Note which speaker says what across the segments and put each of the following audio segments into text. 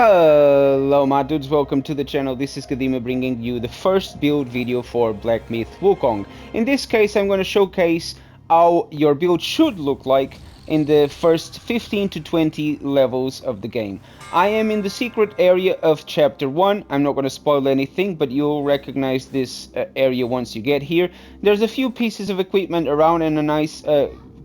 Speaker 1: Hello my dudes, welcome to the channel. This is Kadima bringing you the first build video for Black Myth Wukong. In this case I'm going to showcase how your build should look like in the first 15 to 20 levels of the game. I am in the secret area of chapter 1. I'm not going to spoil anything, but you'll recognize this area once you get here. There's a few pieces of equipment around and a nice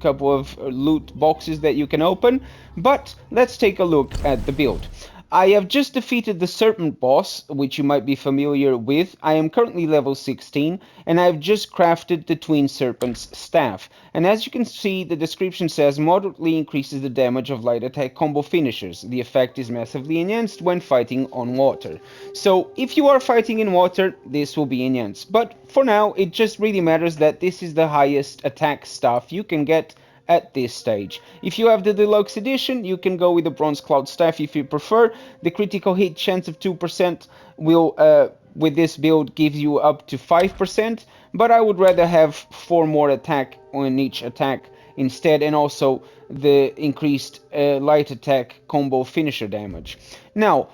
Speaker 1: couple of loot boxes that you can open, but let's take a look at the build. I have just defeated the Serpent boss, which you might be familiar with. I am currently level 16, and I've just crafted the Twin Serpent's staff. And as you can see, the description says moderately increases the damage of light attack combo finishers. The effect is massively enhanced when fighting on water. So if you are fighting in water, this will be enhanced. But for now, it just really matters that this is the highest attack staff you can get at this stage. If you have the deluxe edition, you can go with the bronze cloud staff if you prefer. The critical hit chance of 2% will with this build give you up to 5%, but I would rather have 4 more attack on each attack instead, and also the increased light attack combo finisher damage. Now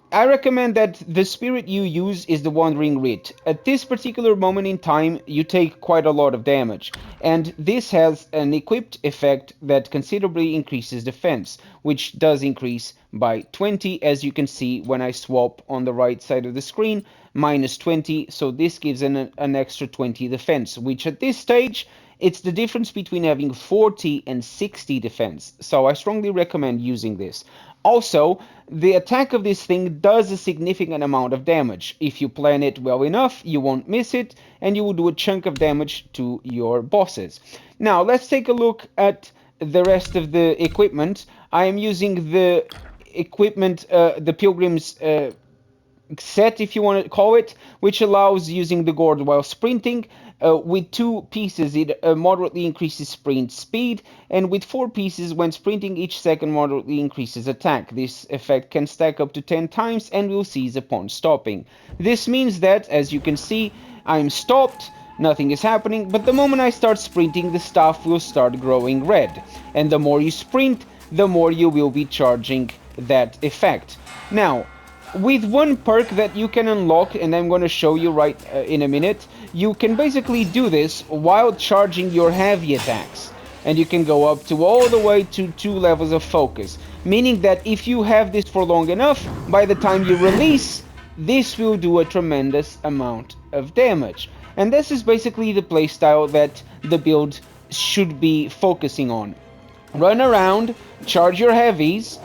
Speaker 1: I recommend that the spirit you use is the Wandering Writ. At this particular moment in time, you take quite a lot of damage, and this has an equipped effect that considerably increases defense, which does increase by 20, as you can see when I swap on the right side of the screen, minus 20, so this gives an extra 20 defense, which at this stage, it's the difference between having 40 and 60 defense, so I strongly recommend using this. Also, the attack of this thing does a significant amount of damage. If you plan it well enough, you won't miss it, and you will do a chunk of damage to your bosses. Now, let's take a look at the rest of the equipment. I am using the equipment, the Pilgrim's set, if you want to call it, which allows using the gourd while sprinting. With 2 pieces, it moderately increases sprint speed, and with 4 pieces, when sprinting, each second moderately increases attack. This effect can stack up to 10 times and will cease upon stopping. This means that, as you can see, I'm stopped, nothing is happening, but the moment I start sprinting, the staff will start growing red. And the more you sprint, the more you will be charging that effect. Now, with one perk that you can unlock, and I'm going to show you right in a minute, you can basically do this while charging your heavy attacks. And you can go up to all the way to 2 levels of focus. Meaning that if you have this for long enough, by the time you release, this will do a tremendous amount of damage. And this is basically the playstyle that the build should be focusing on. Run around, charge your heavies,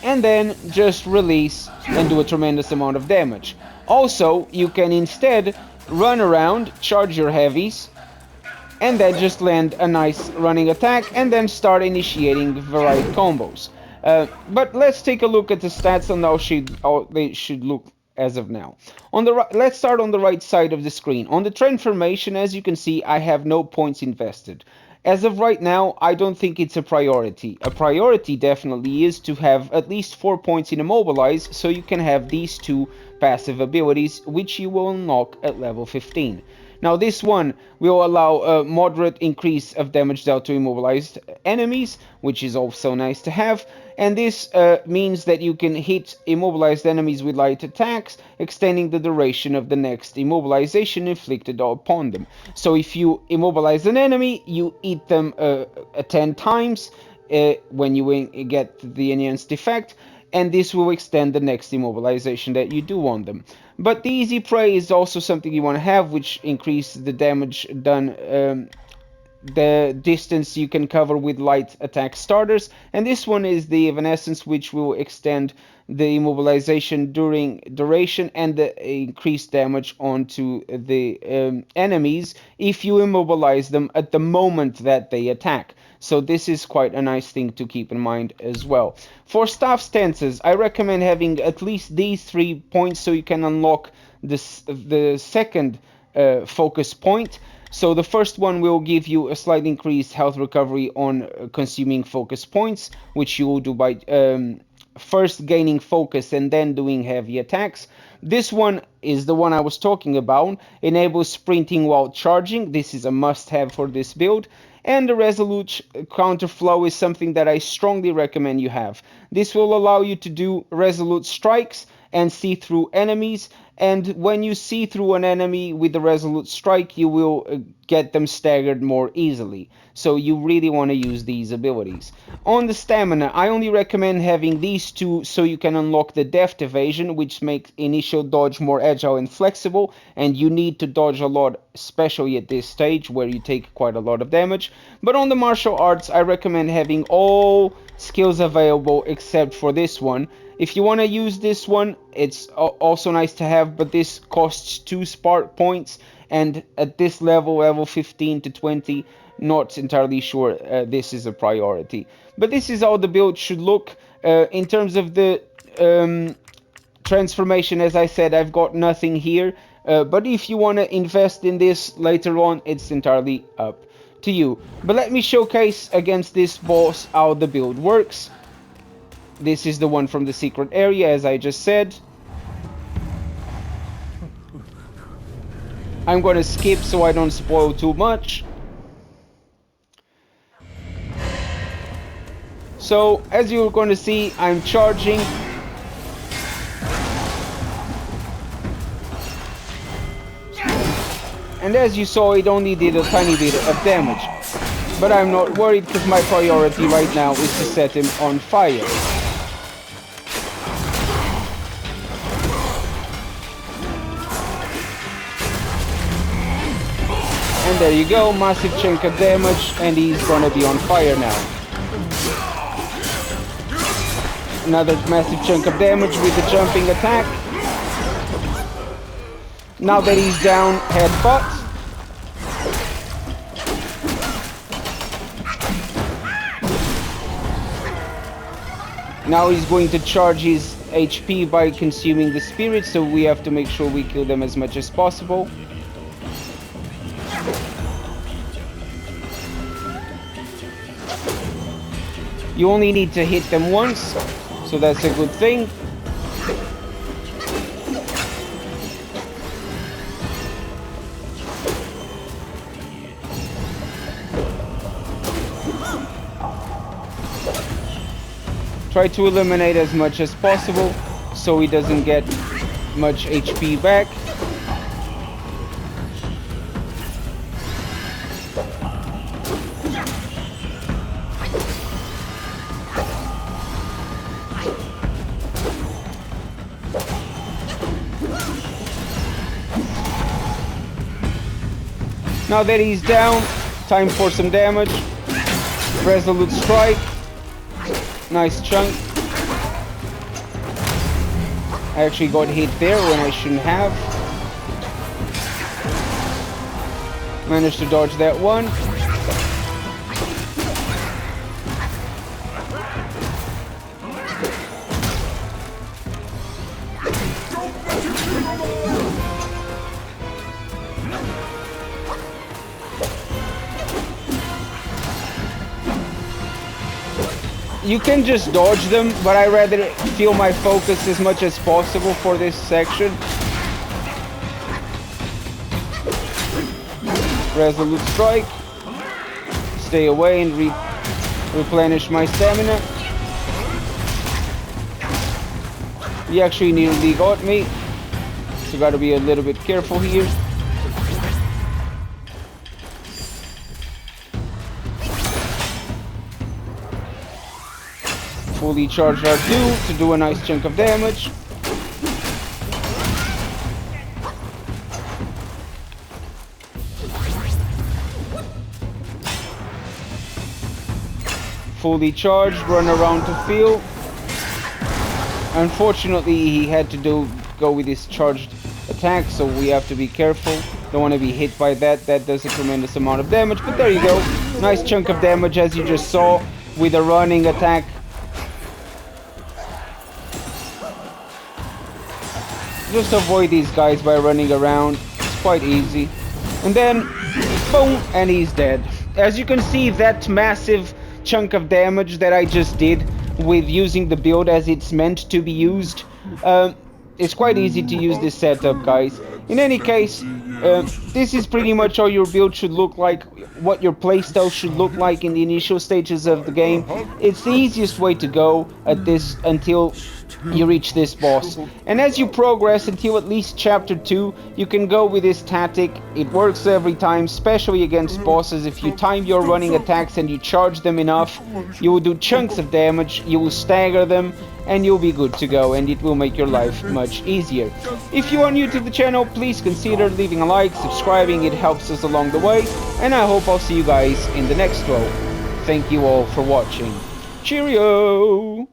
Speaker 1: and then just release and do a tremendous amount of damage. Also, you can instead run around, charge your heavies, and then just land a nice running attack, and then start initiating varied combos. But let's take a look at the stats and how they should look as of now. Let's start on the right side of the screen. On the transformation, as you can see, I have no points invested. As of right now, I don't think it's a priority. A priority definitely is to have at least 4 points in Immobilize, so you can have these 2 passive abilities, which you will unlock at level 15. Now this one will allow a moderate increase of damage dealt to immobilized enemies, which is also nice to have, and this means that you can hit immobilized enemies with light attacks, extending the duration of the next immobilization inflicted upon them. So if you immobilize an enemy, you hit them 10 times when you get the enhanced effect, and this will extend the next immobilization that you do on them. But the easy prey is also something you want to have, which increases the damage done, the distance you can cover with light attack starters, and this one is the Evanescence, which will extend the immobilization duration and the increased damage onto the enemies if you immobilize them at the moment that they attack. So this is quite a nice thing to keep in mind as well. For staff stances, I recommend having at least these 3 points so you can unlock the second focus point. So the first one will give you a slight increased health recovery on consuming focus points, which you will do by first gaining focus and then doing heavy attacks. This one is the one I was talking about. Enables sprinting while charging. This is a must-have for this build. And the resolute counterflow is something that I strongly recommend you have. This will allow you to do resolute strikes and see through enemies, and when you see through an enemy with the resolute strike, you will get them staggered more easily. So you really want to use these abilities. On the stamina, I only recommend having these two so you can unlock the deft evasion, which makes initial dodge more agile and flexible, and you need to dodge a lot, especially at this stage where you take quite a lot of damage. But on the martial arts, I recommend having all skills available except for this one. If you want to use this one, it's also nice to have, but this costs 2 spark points, and at this level, level 15 to 20, not entirely sure this is a priority. But this is how the build should look. In terms of the transformation, as I said, I've got nothing here, but if you want to invest in this later on, it's entirely up to you. But let me showcase against this boss how the build works. This is the one from the secret area, as I just said. I'm going to skip so I don't spoil too much. So, as you're going to see, I'm charging. And as you saw, it only did a tiny bit of damage. But I'm not worried because my priority right now is to set him on fire. And there you go, massive chunk of damage, and he's gonna be on fire now. Another massive chunk of damage with the jumping attack. Now that he's down, headbutt. Now he's going to charge his HP by consuming the spirit, so we have to make sure we kill them as much as possible. You only need to hit them once, so that's a good thing. Try to eliminate as much as possible so he doesn't get much HP back. Now that he's down, time for some damage. Resolute strike. Nice chunk. I actually got hit there when I shouldn't have. Managed to dodge that one. You can just dodge them, but I rather feel my focus as much as possible for this section. Resolute strike. Stay away and replenish my stamina. He actually nearly got me, so gotta be a little bit careful here. Fully charged R2 to do a nice chunk of damage. Fully charged, run around to field. Unfortunately, he had to go with his charged attack, so we have to be careful. Don't want to be hit by that. That does a tremendous amount of damage, but there you go. Nice chunk of damage, as you just saw, with a running attack. Just avoid these guys by running around. It's quite easy. And then, boom, and he's dead. As you can see, that massive chunk of damage that I just did with using the build as it's meant to be used, it's quite easy to use this setup, guys. In any case, This is pretty much how your build should look like, what your playstyle should look like in the initial stages of the game. It's the easiest way to go at this until you reach this boss. And as you progress until at least chapter 2, you can go with this tactic. It works every time, especially against bosses. If you time your running attacks and you charge them enough, you will do chunks of damage, you will stagger them, and you'll be good to go, and it will make your life much easier. If you are new to the channel, please consider leaving a like, subscribing, it helps us along the way, and I hope I'll see you guys in the next one. Thank you all for watching. Cheerio!